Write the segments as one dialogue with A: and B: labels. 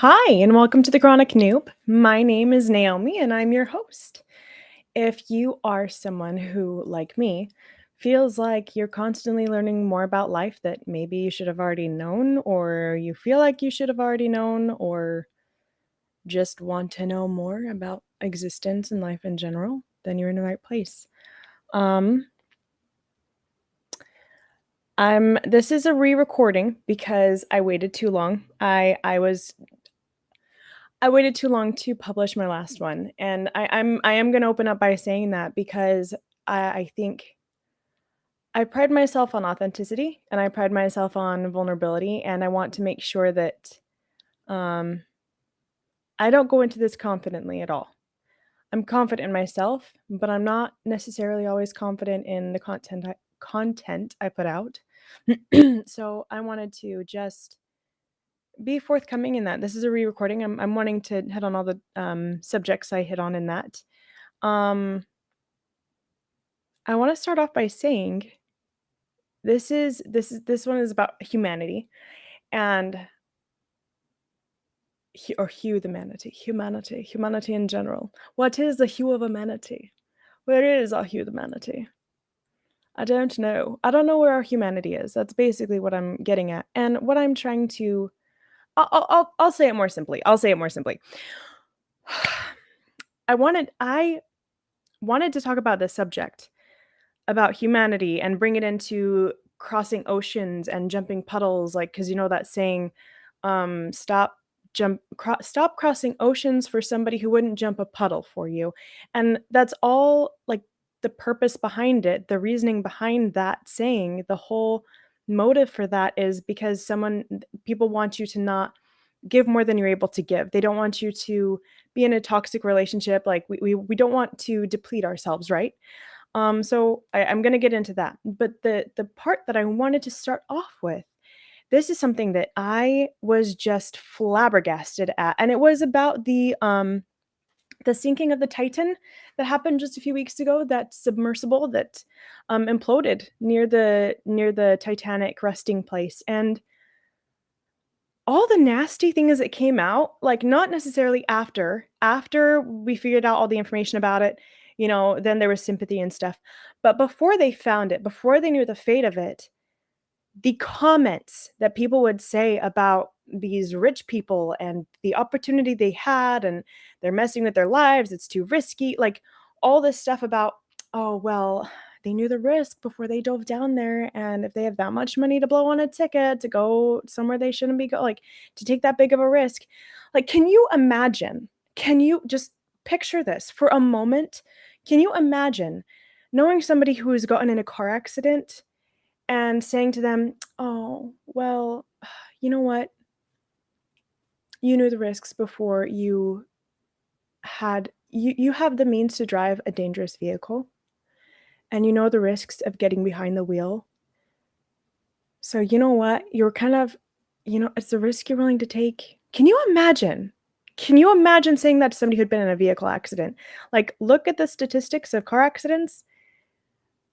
A: Hi, and welcome to the Chronic Noob. My name is Naomi, and I'm your host. If you are someone who, like me, feels like you're constantly learning more about life that maybe you should have already known, or you feel like you should have already known, or just want to know more about existence and life in general, then you're in the right place. Um, this is a re-recording because I waited too long. I waited too long to publish my last one, and I am gonna open up by saying that because I think I pride myself on authenticity, and I pride myself on vulnerability, and I want to make sure that, um, I don't go into this confidently at all. I'm confident in myself, but I'm not necessarily always confident in the content I put out. So, I wanted to just be forthcoming in that. This is a re-recording. I'm wanting to hit on all the, subjects I hit on in that. Um, I wanna start off by saying this one is about humanity and Hugh the manatee, humanity in general. What is the hue of a manatee? Where is our Hugh the manatee? I don't know. I don't know where our humanity is. That's basically what I'm getting at, and what I'm trying to I'll say it more simply. I'll say it more simply. I wanted to talk about this subject, about humanity, and bring it into crossing oceans and jumping puddles, like, because you know that saying, stop crossing oceans for somebody who wouldn't jump a puddle for you," and that's all, like, the purpose behind it, the reasoning behind that saying, the whole motive for that is because people want you to not give more than you're able to give. They don't want you to be in a toxic relationship, like, we don't want to deplete ourselves, right? So I'm gonna get into that. But the part that I wanted to start off with, this is something that I was just flabbergasted at, and it was about the sinking of the Titan that happened just a few weeks ago, that submersible that, imploded near the Titanic resting place, and all the nasty things that came out, like, not necessarily after we figured out all the information about it, then there was sympathy and stuff, but before they found it, before they knew the fate of it, the comments that people would say about these rich people and the opportunity they had, and they're messing with their lives, it's too risky, like, all this stuff about, "Oh, well, they knew the risk before they dove down there, and if they have that much money to blow on a ticket to go somewhere they shouldn't be like, to take that big of a risk." Like, can you imagine? Can you just picture this for a moment? Can you imagine knowing somebody who has gotten in a car accident and saying to them, "Oh, well, you know what? You knew the risks before you have the means to drive a dangerous vehicle, and you know the risks of getting behind the wheel. So you know what? You're kind of it's a risk you're willing to take." Can you imagine? Can you imagine saying that to somebody who'd been in a vehicle accident? Like, look at the statistics of car accidents.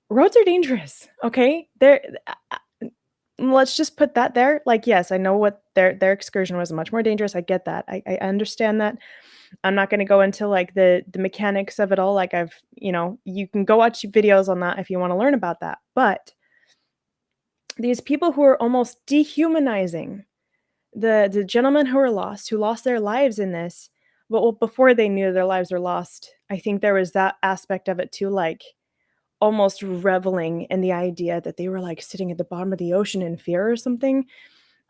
A: Roads are dangerous, okay? Let's just put that there. Like, yes, I know what their excursion was much more dangerous. I get that. I understand that. I'm not gonna go into, like, the mechanics of it all. Like, you can go watch videos on that if you wanna learn about that. But these people who are almost dehumanizing the gentlemen who lost their lives in this, well, before they knew their lives were lost, I think there was that aspect of it too, like, almost reveling in the idea that they were, like, sitting at the bottom of the ocean in fear or something.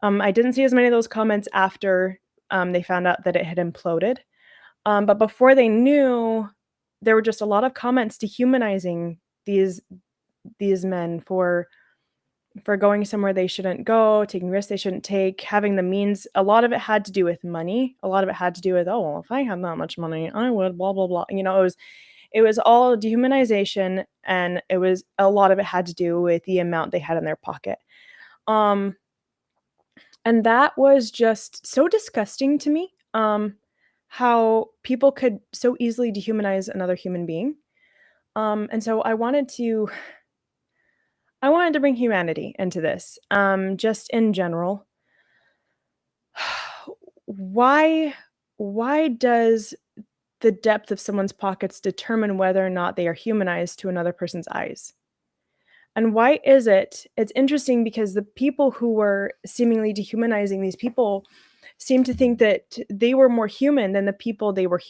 A: I didn't see as many of those comments after, they found out that it had imploded, but before they knew, there were just a lot of comments dehumanizing these men for going somewhere they shouldn't go, taking risks they shouldn't take, having the means. A lot of it had to do with money. A lot of it had to do with, "Oh, well, if I had that much money, I would blah, blah, blah." It was all dehumanization, and it was a lot of it had to do with the amount they had in their pocket. Um, and that was just so disgusting to me, how people could so easily dehumanize another human being. And so I wanted to bring humanity into this, just in general. why does the depth of someone's pockets determine whether or not they are humanized to another person's eyes? And why is it it's interesting because the people who were seemingly dehumanizing these people seem to think that they were more human than the people they were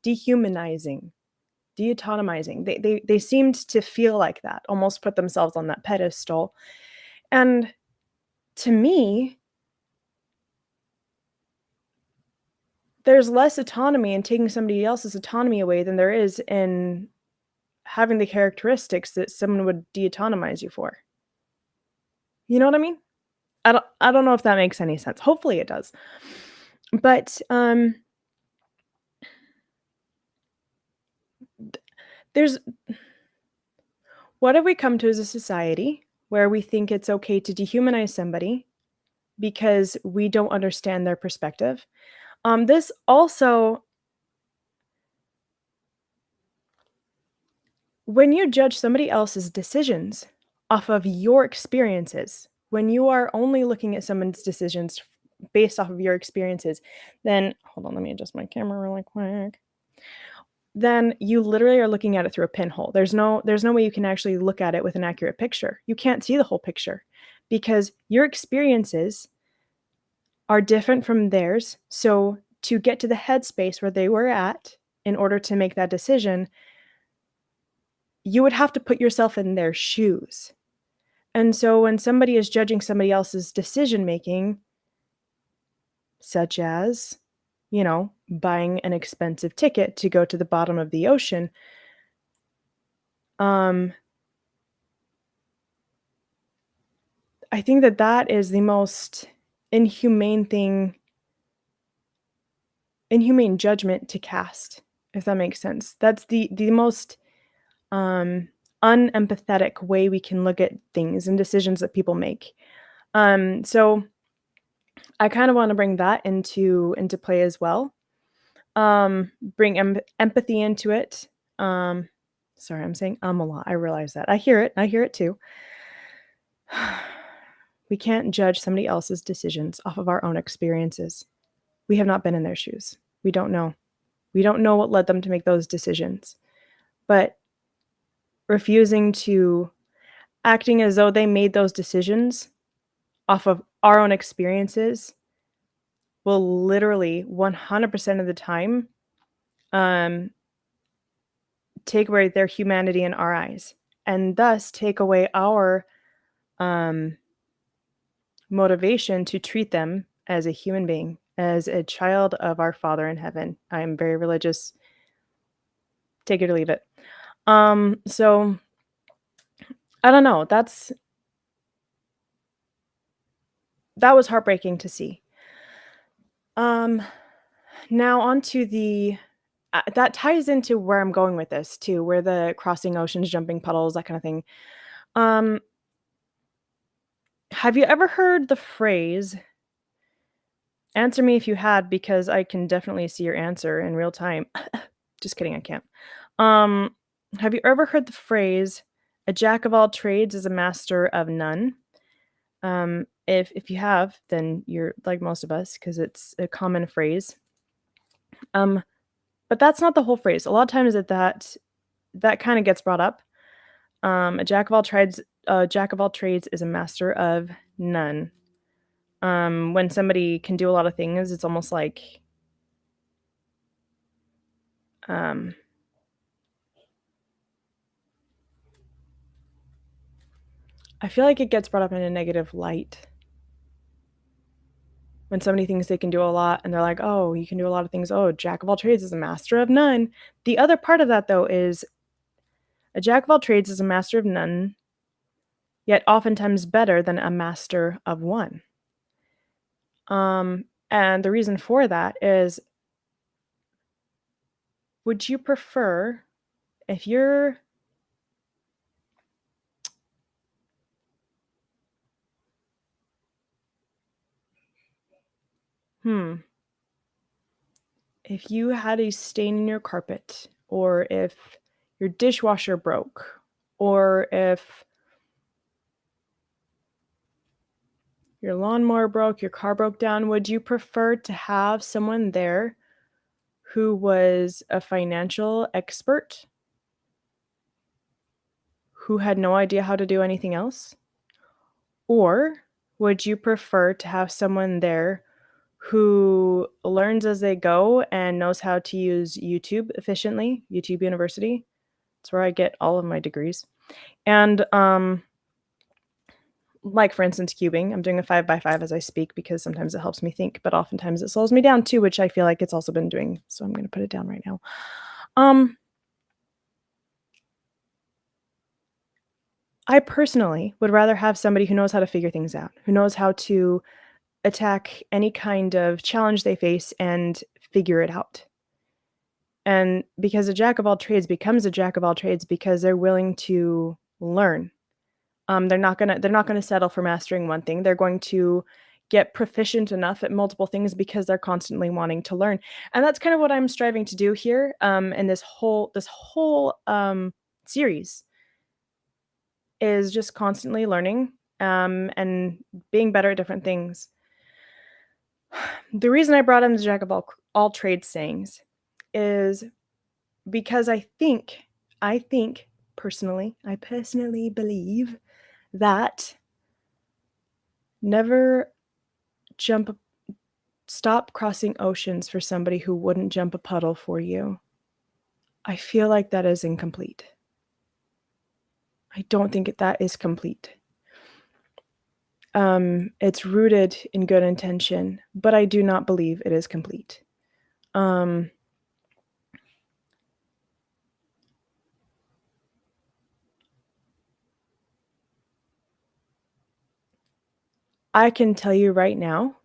A: dehumanizing, deautonomizing. They seemed to feel like that, almost put themselves on that pedestal. And to me, there's less autonomy in taking somebody else's autonomy away than there is in having the characteristics that someone would deautonomize you for. You know what I mean? I don't know if that makes any sense. Hopefully it does. But, there's what have we come to as a society where we think it's okay to dehumanize somebody because we don't understand their perspective? This also when you judge somebody else's decisions off of your experiences, when you are only looking at someone's decisions based off of your experiences, then hold on, let me adjust my camera really quick. Then you literally are looking at it through a pinhole. There's no way you can actually look at it with an accurate picture. You can't see the whole picture because your experiences are different from theirs. So to get to the headspace where they were at in order to make that decision, you would have to put yourself in their shoes. And so when somebody is judging somebody else's decision making, such as, buying an expensive ticket to go to the bottom of the ocean, um, I think that that is the most inhumane thing inhumane judgment to cast, if that makes sense. That's the most, um, unempathetic way we can look at things and decisions that people make. So I kinda wanna bring that into play as well. Bring empathy into it. Um, sorry, I'm saying a lot. I realize that. I hear it too. We can't judge somebody else's decisions off of our own experiences. We have not been in their shoes. We don't know. We don't know what led them to make those decisions. But refusing to acting as though they made those decisions off of our own experiences will literally 100% of the time um, take away their humanity in our eyes and thus take away our um, motivation to treat them as a human being, as a child of our Father in heaven. I am very religious. Take it or leave it. So I don't know. That was heartbreaking to see. Um, Now onto the that ties into where I'm going with this too, where the crossing oceans, jumping puddles, that kind of thing. Um, have you ever heard the phrase answer me if you had, because I can definitely see your answer in real time. Just kidding, I can't. Um, have you ever heard the phrase, "A jack of all trades is a master of none"? If you have, then you're like most of us, because it's a common phrase. Um, but that's not the whole phrase. A lot of times that kinda gets brought up. A jack of all trades is a master of none. When somebody can do a lot of things, it's almost like, um I feel like it gets brought up in a negative light when somebody thinks they can do a lot and they're like, "Oh, you can do a lot of things. Oh, jack of all trades is a master of none." The other part of that though is a jack of all trades is a master of none, yet oftentimes better than a master of one. And the reason for that is, would you prefer if you're hmm, if you had a stain in your carpet, or if your dishwasher broke, or if your lawnmower broke, your car broke down, would you prefer to have someone there who was a financial expert who had no idea how to do anything else? Or would you prefer to have someone there who learns as they go and knows how to use YouTube efficiently, YouTube University? It's where I get all of my degrees. And like for instance, cubing. I'm doing a 5x5 as I speak because sometimes it helps me think, but oftentimes it slows me down too, which I feel like it's also been doing. So I'm going to put it down right now. I personally would rather have somebody who knows how to figure things out, who knows how to attack any kind of challenge they face and figure it out. And because a jack of all trades becomes a jack of all trades because they're willing to learn. They're not gonna settle for mastering one thing. They're going to get proficient enough at multiple things because they're constantly wanting to learn. And that's kind of what I'm striving to do here, in this whole series is just constantly learning, and being better at different things. The reason I brought in the jack of all trades sayings is because I think personally, I personally believe that never jump stop crossing oceans for somebody who wouldn't jump a puddle for you. I feel like that is incomplete. I don't think that is complete. It's rooted in good intention, but I do not believe it is complete. I can tell you right now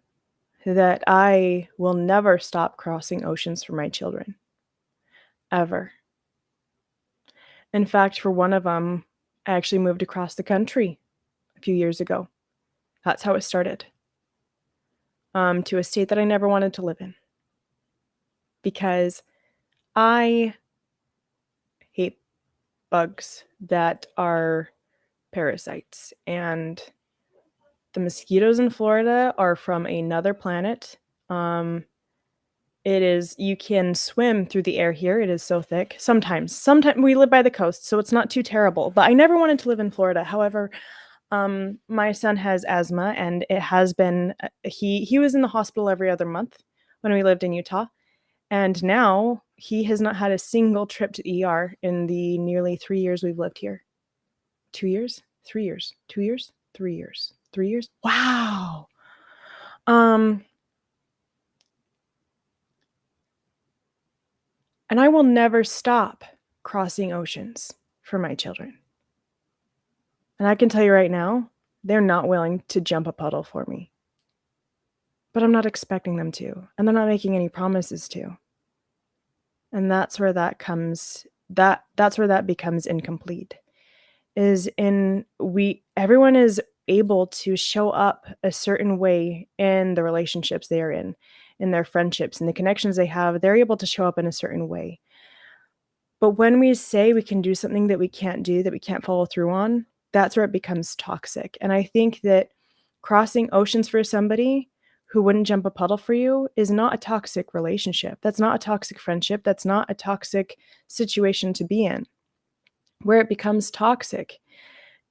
A: that I will never stop crossing oceans for my children. Ever. In fact, for one of them, I actually moved across the country a few years ago. That's how it started. To a state that I never wanted to live in. Because I hate bugs that are parasites. And the mosquitoes in Florida are from another planet. You can swim through the air here. It is so thick. Sometimes we live by the coast, so it's not too terrible. But I never wanted to live in Florida. However, my son has asthma, and it has been he was in the hospital every other month when we lived in Utah, and now he has not had a single trip to ER in the nearly 3 years we've lived here. 2 years? 3 years. 2 years? 3 years. 3 years? Wow. And I will never stop crossing oceans for my children. And I can tell you right now, they're not willing to jump a puddle for me. But I'm not expecting them to, and they're not making any promises to. And that's where that becomes incomplete. Everyone is able to show up a certain way in the relationships they are in their friendships, and the connections they have, they're able to show up in a certain way. But when we say we can do something that we can't do, that we can't follow through on, that's where it becomes toxic. And I think that crossing oceans for somebody who wouldn't jump a puddle for you is not a toxic relationship. That's not a toxic friendship. That's not a toxic situation to be in. Where it becomes toxic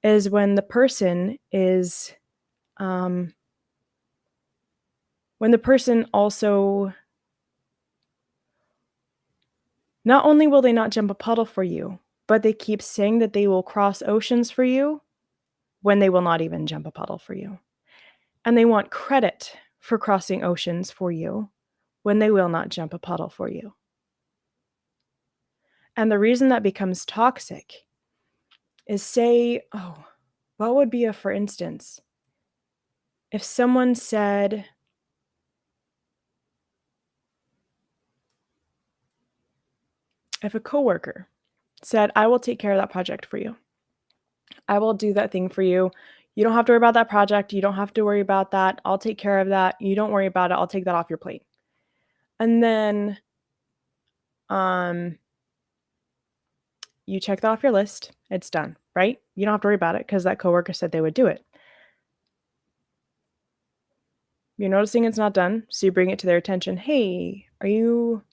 A: is when the person also, not only will they not jump a puddle for you, but they keep saying that they will cross oceans for you when they will not even jump a puddle for you. And they want credit for crossing oceans for you when they will not jump a puddle for you. And the reason that becomes toxic is what would be for instance, if someone said, if a coworker said, I will take care of that project for you. I will do that thing for you. You don't have to worry about that project. You don't have to worry about that. I'll take care of that. You don't worry about it. I'll take that off your plate. And then you check that off your list. It's done, right? You don't have to worry about it because that coworker said they would do it. You're noticing it's not done, so you bring it to their attention. "Hey, you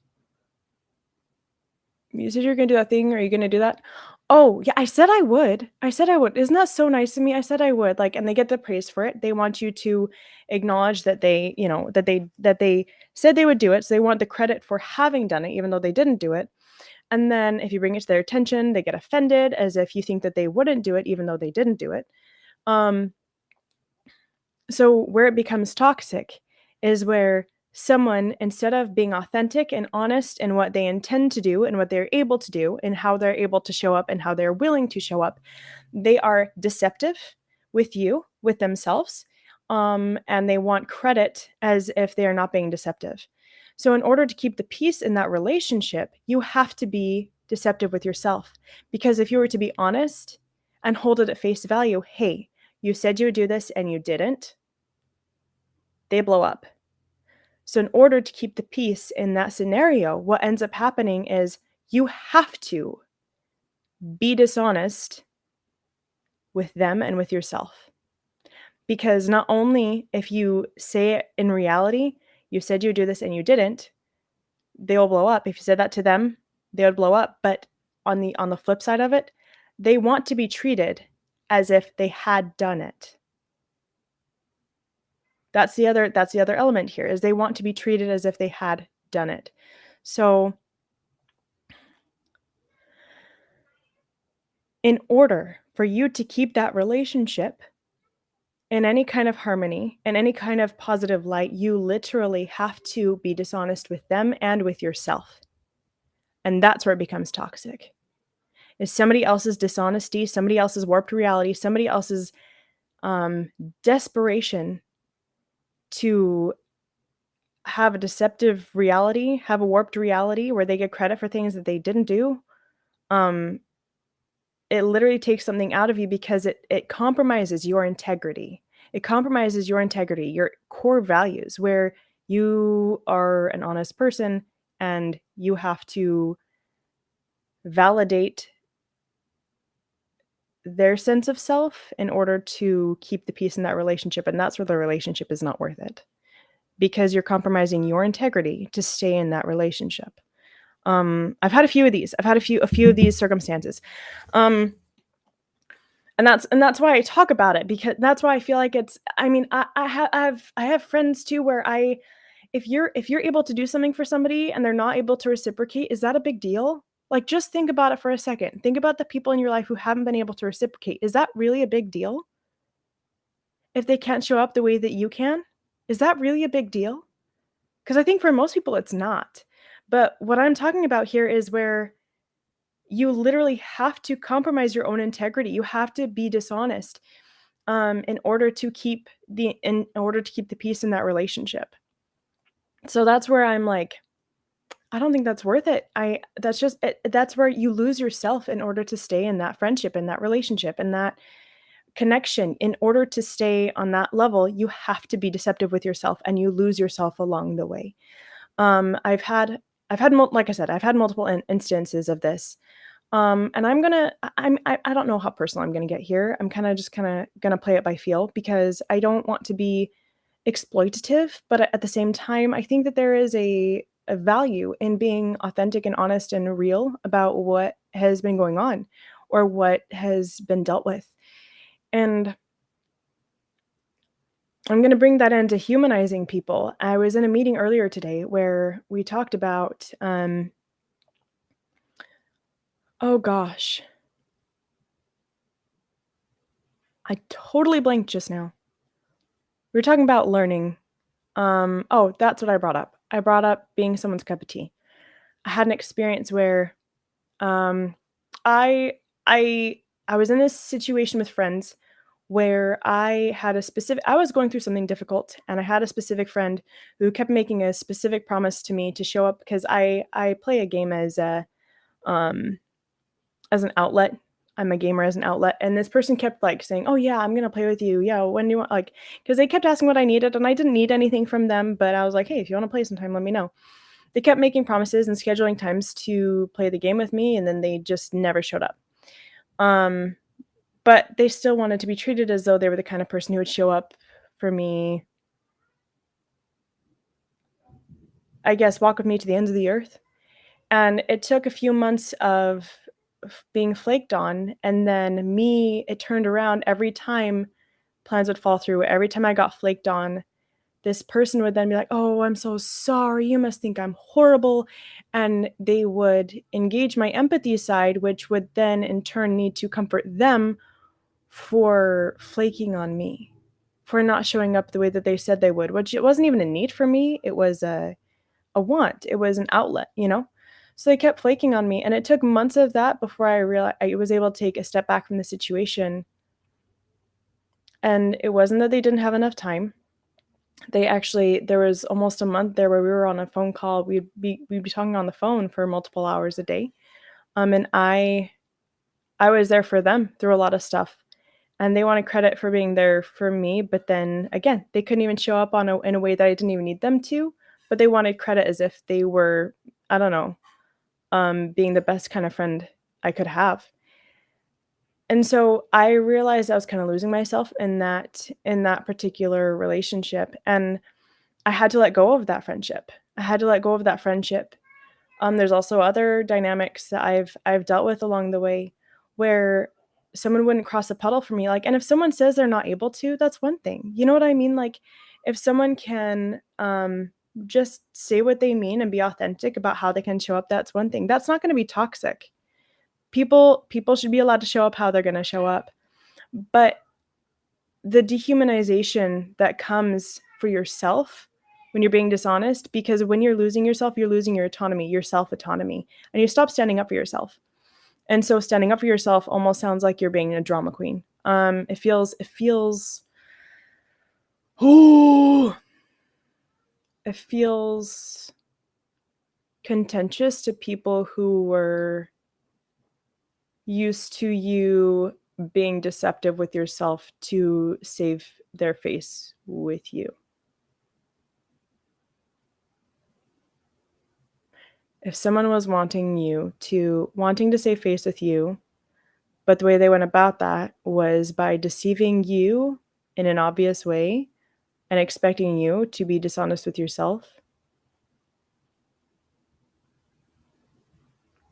A: said you were gonna do that thing. Are you gonna do that?" "Oh, yeah, I said I would. I said I would. Isn't that so nice of me? I said I would." Like, and they get the praise for it. They want you to acknowledge that they, that they said they would do it, so they want the credit for having done it even though they didn't do it. And then if you bring it to their attention, they get offended as if you think that they wouldn't do it even though they didn't do it. Um, so where it becomes toxic is where someone, instead of being authentic and honest in what they intend to do and what they're able to do and how they're able to show up and how they're willing to show up, they are deceptive with you, with themselves, and they want credit as if they are not being deceptive. So, in order to keep the peace in that relationship, you have to be deceptive with yourself. Because if you were to be honest and hold it at face value, hey, you said you would do this and you didn't, they blow up. So, in order to keep the peace in that scenario, what ends up happening is you have to be dishonest with them and with yourself. Because not only if you say it in reality, you said you would do this and you didn't, they will blow up. If you said that to them, they would blow up. But on the flip side of it, they want to be treated as if they had done it. That's the other element here is they want to be treated as if they had done it. So in order for you to keep that relationship in any kind of harmony, in any kind of positive light, you literally have to be dishonest with them and with yourself. And that's where it becomes toxic. Is somebody else's dishonesty, somebody else's warped reality, somebody else's um, desperation to have a deceptive reality, have a warped reality where they get credit for things that they didn't do. Um, it literally takes something out of you because it compromises your integrity. It compromises your integrity, your core values, where you are an honest person and you have to validate their sense of self in order to keep the peace in that relationship, and that's where the relationship is not worth it, because you're compromising your integrity to stay in that relationship. I've had a few of these. I've had a few of these circumstances. Um, and that's why I talk about it, because that's why I feel like it's I mean, I have friends too where if you're able to do something for somebody and they're not able to reciprocate, is that a big deal? Like, just think about it for a second. Think about the people in your life who haven't been able to reciprocate. Is that really a big deal? If they can't show up the way that you can? Is that really a big deal? Because I think for most people it's not. But what I'm talking about here is where you literally have to compromise your own integrity. You have to be dishonest, in order to keep the peace in that relationship. So that's where I'm like, I don't think that's worth it. That's where you lose yourself in order to stay in that friendship, in that relationship, in that connection. In order to stay on that level, you have to be deceptive with yourself and you lose yourself along the way. Like I said, I've had multiple instances of this. And I don't know how personal I'm gonna get here. I'm kind of gonna play it by feel because I don't want to be exploitative, but at the same time, I think that there is a value in being authentic and honest and real about what has been going on or what has been dealt with. And I'm going to bring that into humanizing people. I was in a meeting earlier today where we talked about, oh gosh, I totally blanked just now. We were talking about learning. Oh, that's what I brought up. I brought up being someone's cup of tea. I had an experience where Um, I I I was in this situation with friends where I was going through something difficult, and I had a specific friend who kept making a specific promise to me to show up because I play a game um as an outlet. I'm a gamer as an outlet, and this person kept like saying, "Oh yeah, I'm gonna play with you. Yeah, when do you want?" Like, because they kept asking what I needed, and I didn't need anything from them, but I was like, "Hey, if you want to play sometime, let me know." They kept making promises and scheduling times to play the game with me, and then they just never showed up. Um, but they still wanted to be treated as though they were the kind of person who would show up for me I guess, walk with me to the ends of the earth. And it took a few months of being flaked on, and then it turned around every time plans would fall through. Every time I got flaked on, this person would then be like, "Oh, I'm so sorry. You must think I'm horrible." And they would engage my empathy side, which would then in turn need to comfort them for flaking on me, for not showing up the way that they said they would, which it wasn't even a need for me. It was a want. It was an outlet, you know? So they kept flaking on me, and it took months of that before I was able to take a step back from the situation. And it wasn't that they didn't have enough time. There was almost a month there where we were on a phone call. We'd be talking on the phone for multiple hours a day. And I was there for them through a lot of stuff. And they wanted credit for being there for me, but then again, they couldn't even show up in a way that I didn't even need them to, but they wanted credit as if they were, I don't know, being the best kind of friend I could have. And so I realized I was kinda losing myself in that particular relationship, and I had to let go of that friendship. I had to let go of that friendship. There's also other dynamics that I've dealt with along the way where someone wouldn't cross a puddle for me, like, and if someone says they're not able to, that's one thing. You know what I mean? Like, if someone can, just say what they mean and be authentic about how they can show up, that's one thing. That's not gonna be toxic. People should be allowed to show up how they're gonna show up, but the dehumanization that comes for yourself when you're being dishonest, because when you're losing yourself, you're losing your autonomy, your self-autonomy, and you stop standing up for yourself. And so standing up for yourself almost sounds like you're being a drama queen. Ooh, it feels contentious to people who were used to you being deceptive with yourself to save their face with you. If someone was wanting to save face with you, but the way they went about that was by deceiving you in an obvious way and expecting you to be dishonest with yourself,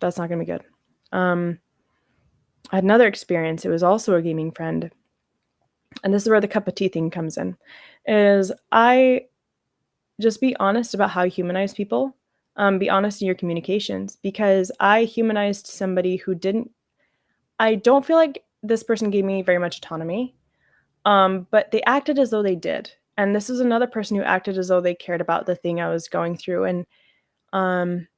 A: that's not gonna be good. Um, I had another experience, it was also a gaming friend, and this is where the cup of tea thing comes in, is I just be honest about how you humanize people, be honest in your communications, because I humanized somebody who didn't I don't feel like this person gave me very much autonomy, but they acted as though they did, and this is another person who acted as though they cared about the thing I was going through, and, um,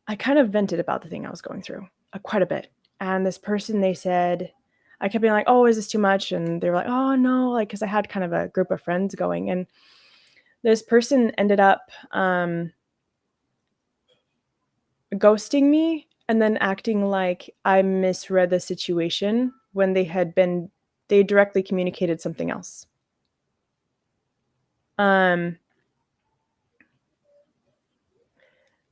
A: I kind of vented about the thing I was going through, quite a bit, and this person, they said I kept being like, "Oh, is this too much?" And they were like, "Oh, no," like, because I had kind of a group of friends going, and this person ended up, ghosting me and then acting like I misread the situation when they directly communicated something else. Um,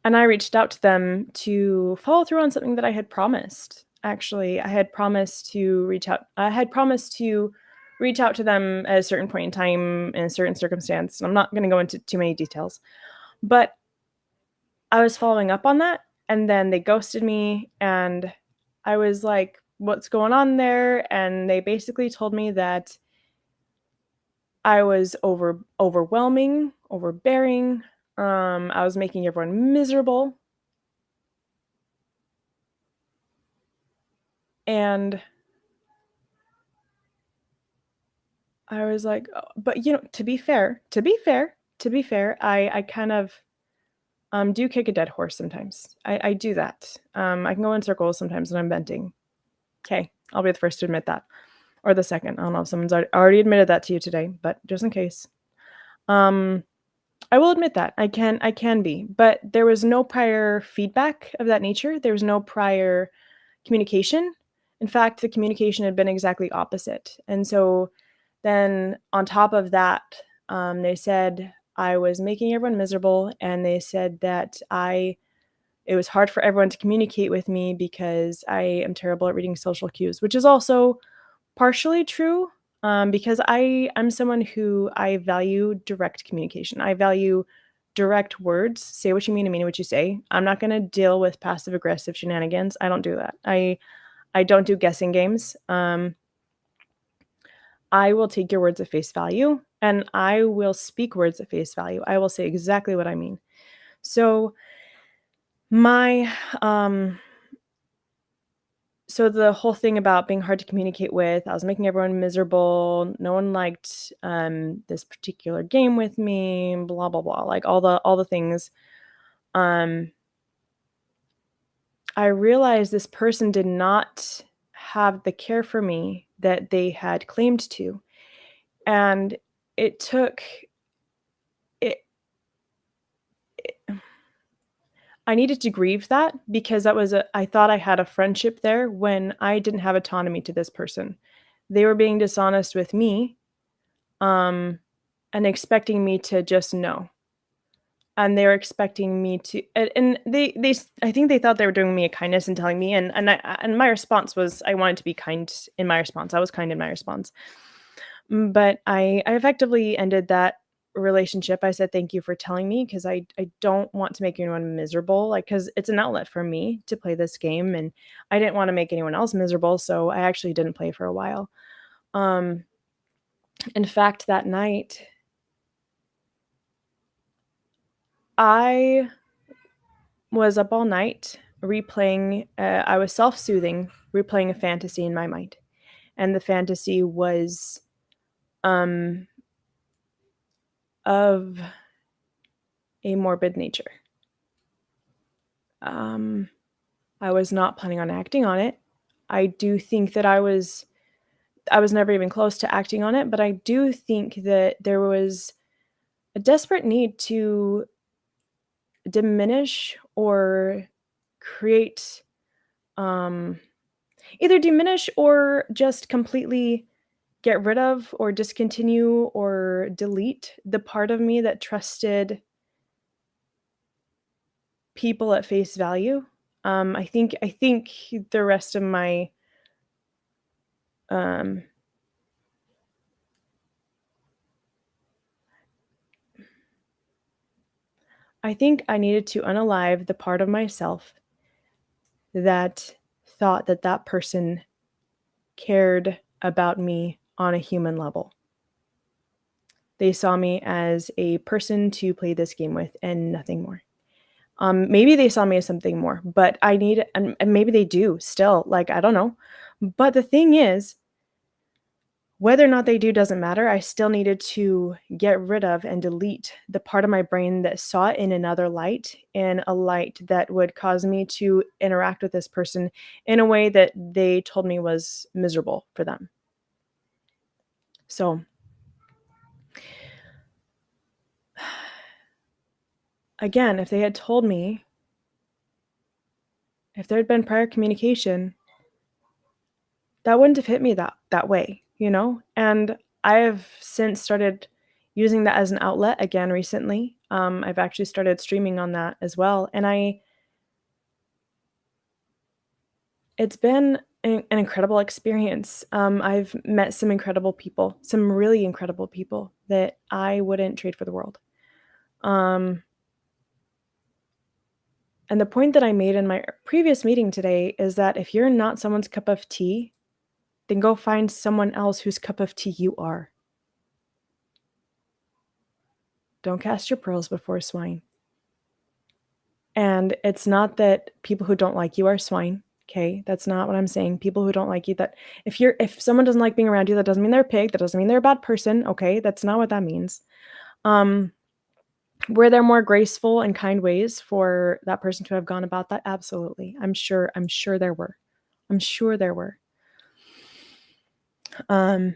A: and I reached out to them to follow through on something that I had promised. Actually, I had promised to reach out to them at a certain point in time in a certain circumstance. I'm not gonna go into too many details, but I was following up on that, and then they ghosted me, and I was like, "What's going on there?" And they basically told me that I was overbearing, I was making everyone miserable, and I was like, but, to be fair, I kind of, do kick a dead horse sometimes. I do that. I can go in circles sometimes when I'm venting. Okay, 'kay, I'll be the first to admit that, or the second. I don't know if someone's already admitted that to you today, but just in case. Um, I will admit that. I can be, but there was no prior feedback of that nature. There was no prior communication. In fact, the communication had been exactly opposite. And so then on top of that, they said I was making everyone miserable, and they said that I it was hard for everyone to communicate with me because I am terrible at reading social cues, which is also partially true, because I'm someone who I value direct communication. I value direct words. Say what you mean what you say. I'm not gonna deal with passive aggressive shenanigans. I don't do that. I don't do guessing games. I will take your words at face value, and I will speak words at face value. I will say exactly what I mean. So my so the whole thing about being hard to communicate with, I was making everyone miserable. No one liked this particular game with me, blah blah blah, like all the things. Um I realized this person did not have the care for me that they had claimed to. And it took it, I needed to grieve that because I thought I had a friendship there when I didn't have autonomy to this person. They were being dishonest with me, um, and expecting me to just know. And they were expecting me to and I think they thought they were doing me a kindness and telling me, and my response was I wanted to be kind in my response. I was kind in my response. But I effectively ended that relationship. I said, "Thank you for telling me because I don't want to make anyone miserable, like, because it's an outlet for me to play this game, and I didn't wanna make anyone else miserable, so I actually didn't play for a while." Um, in fact, that night, I was up all night replaying, I was self-soothing, replaying a fantasy in my mind, and the fantasy was, um, of a morbid nature. Um I was not planning on acting on it. I do think that I was never even close to acting on it, but I do think that there was a desperate need to diminish or create, um either diminish or just completely get rid of or discontinue or delete the part of me that trusted people at face value. I think the rest of my, um I think I needed to unalive the part of myself that thought that that person cared about me on a human level. They saw me as a person to play this game with and nothing more. Maybe they saw me as something more, but I need and maybe they do still, like, I don't know. But the thing is, whether or not they do doesn't matter. I still needed to get rid of and delete the part of my brain that saw it in another light, in a light that would cause me to interact with this person in a way that they told me was miserable for them. So, again, if they had told me, if there had been prior communication, that wouldn't have hit me that way, you know? And I have since started using that as an outlet again recently. I've actually started streaming on that as well, and it's been an incredible experience. I've met some incredible people, some really incredible people that I wouldn't trade for the world. Um, and the point that I made in my previous meeting today is that if you're not someone's cup of tea, then go find someone else whose cup of tea you are. Don't cast your pearls before swine. And it's not that people who don't like you are swine, okay? That's not what I'm saying. People who don't like you, that if someone doesn't like being around you, that doesn't mean they're a pig, that doesn't mean they're a bad person, okay? That's not what that means. Um, were there more graceful and kind ways for that person to have gone about that? Absolutely. I'm sure there were. I'm sure there were. Um,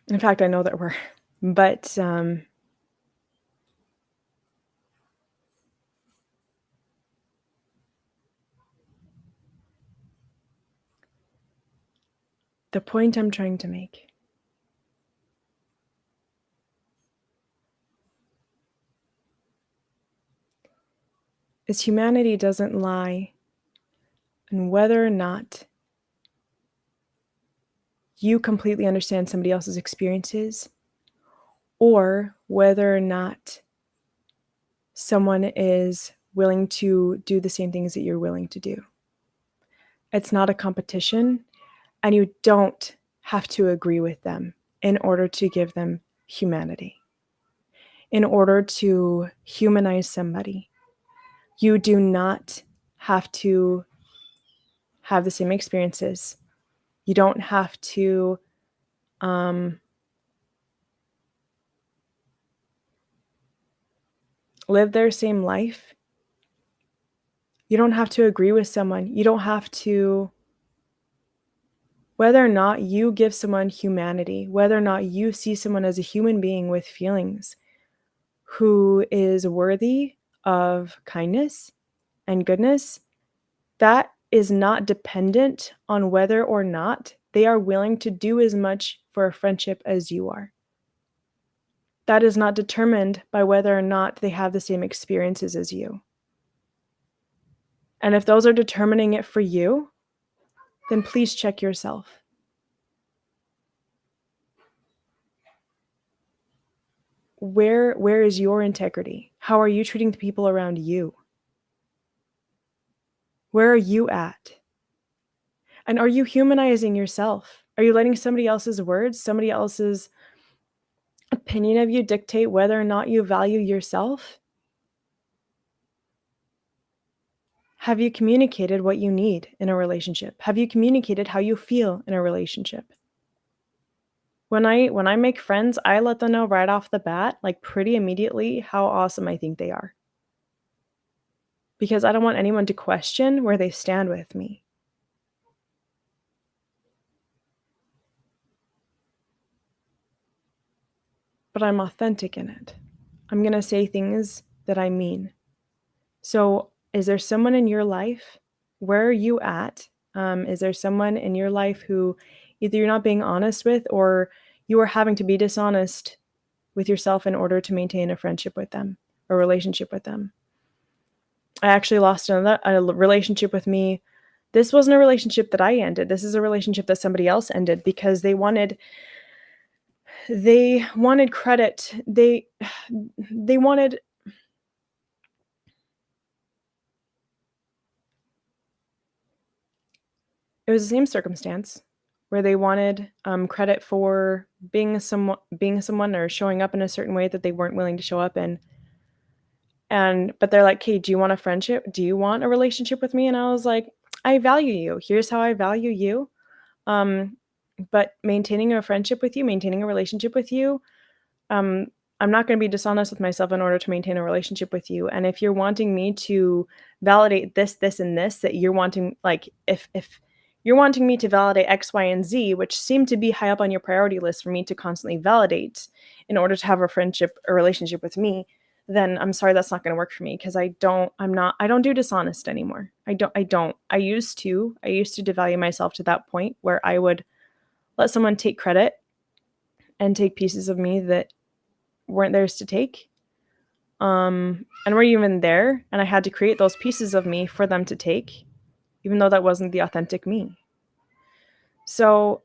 A: in fact, I know there were. But, the point I'm trying to make is humanity doesn't lie in whether or not you completely understand somebody else's experiences or whether or not someone is willing to do the same things that you're willing to do. It's not a competition, and you don't have to agree with them in order to give them humanity. In order to humanize somebody, you do not have to have the same experiences. You don't have to live their same life. You don't have to agree with someone. You don't have to, whether or not you give someone humanity, whether or not you see someone as a human being with feelings who is worthy of kindness and goodness, that is not dependent on whether or not they are willing to do as much for a friendship as you are. That is not determined by whether or not they have the same experiences as you. And if those are determining it for you, then please check yourself. Where is your integrity? How are you treating the people around you? Where are you at? And are you humanizing yourself? Are you letting somebody else's words, somebody else's opinion of you dictate whether or not you value yourself? Have you communicated what you need in a relationship? Have you communicated how you feel in a relationship? When I make friends, I let them know right off the bat, like pretty immediately, how awesome I think they are. Because I don't want anyone to question where they stand with me. But I'm authentic in it. I'm going to say things that I mean. So, is there someone in your life? Where are you at? Is there someone in your life who either you're not being honest with, or you are having to be dishonest with yourself in order to maintain a friendship with them, a relationship with them? I actually lost a relationship with me. This wasn't a relationship that I ended. This is a relationship that somebody else ended because they wanted credit. They wanted, it was the same circumstance where they wanted credit for being someone or showing up in a certain way that they weren't willing to show up in. But they're like, "Hey, do you want a friendship? Do you want a relationship with me?" And I was like, "I value you. Here's how I value you. Um, but maintaining a friendship with you, maintaining a relationship with you, um, I'm not going to be dishonest with myself in order to maintain a relationship with you. And if you're wanting me to validate this, this, and this, that you're wanting, like, if you're wanting me to validate X, Y, and Z, which seem to be high up on your priority list for me to constantly validate in order to have a friendship or relationship with me, then I'm sorry, that's not going to work for me because I don't do dishonest anymore. I used to devalue myself to that point where I would let someone take credit and take pieces of me that weren't theirs to take. And we're even there, and I had to create those pieces of me for them to take, even though that wasn't the authentic me. So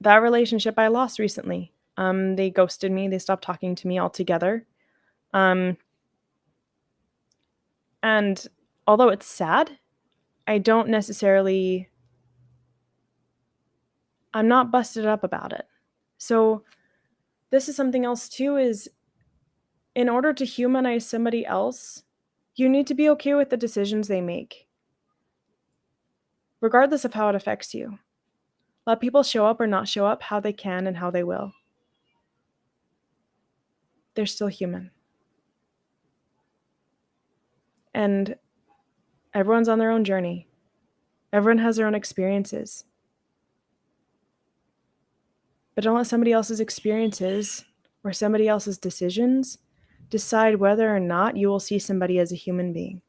A: that relationship I lost recently. They ghosted me. They stopped talking to me altogether. And although it's sad, I don't necessarily, I'm not busted up about it. So this is something else too, is in order to humanize somebody else, you need to be okay with the decisions they make, regardless of how it affects you. Let people show up or not show up how they can and how they will. They're still human. And everyone's on their own journey. Everyone has their own experiences. But don't let somebody else's experiences or somebody else's decisions decide whether or not you will see somebody as a human being.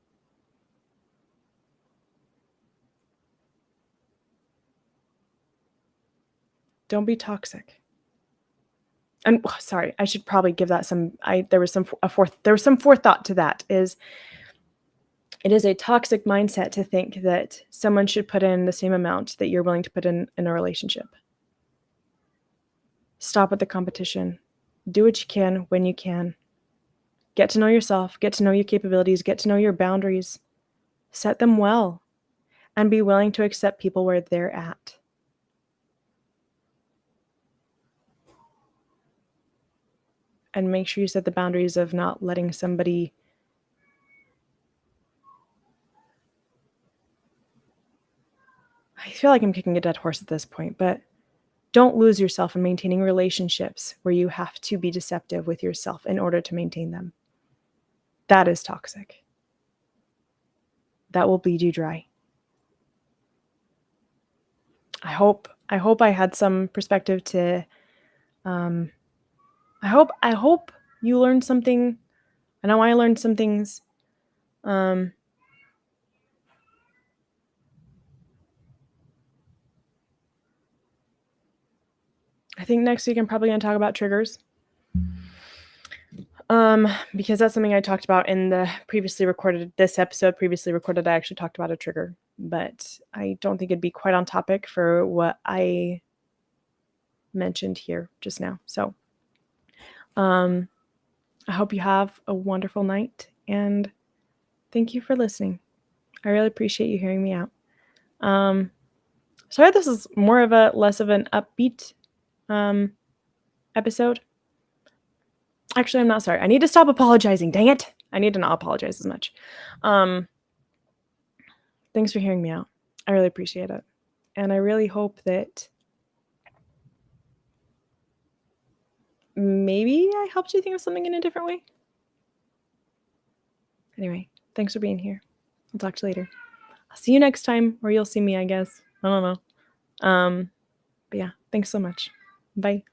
A: Don't be toxic. And sorry, I should probably give that there was some forethought to that. Is it is a toxic mindset to think that someone should put in the same amount that you're willing to put in a relationship. Stop at the competition. Do what you can when you can. Get to know yourself, get to know your capabilities, get to know your boundaries. Set them well, and be willing to accept people where they're at. And make sure you set the boundaries of not letting somebody I feel like I'm kicking a dead horse at this point, but don't lose yourself in maintaining relationships where you have to be deceptive with yourself in order to maintain them. That is toxic. That will bleed you dry. I hope I had some perspective to I hope you learned something. I know I learned some things. I think next week I'm probably going to talk about triggers. Because that's something I talked about in the this episode previously recorded, I actually talked about a trigger, but I don't think it'd be quite on topic for what I mentioned here just now. So, I hope you have a wonderful night, and thank you for listening. I really appreciate you hearing me out. Sorry, this is less of an upbeat, episode. Actually, I'm not sorry. I need to stop apologizing. Dang it. I need to not apologize as much. Thanks for hearing me out. I really appreciate it. And I really hope that maybe I helped you think of something in a different way. Anyway, thanks for being here. I'll talk to you later. I'll see you next time, or you'll see me, I guess. I don't know. But yeah, thanks so much. Bye.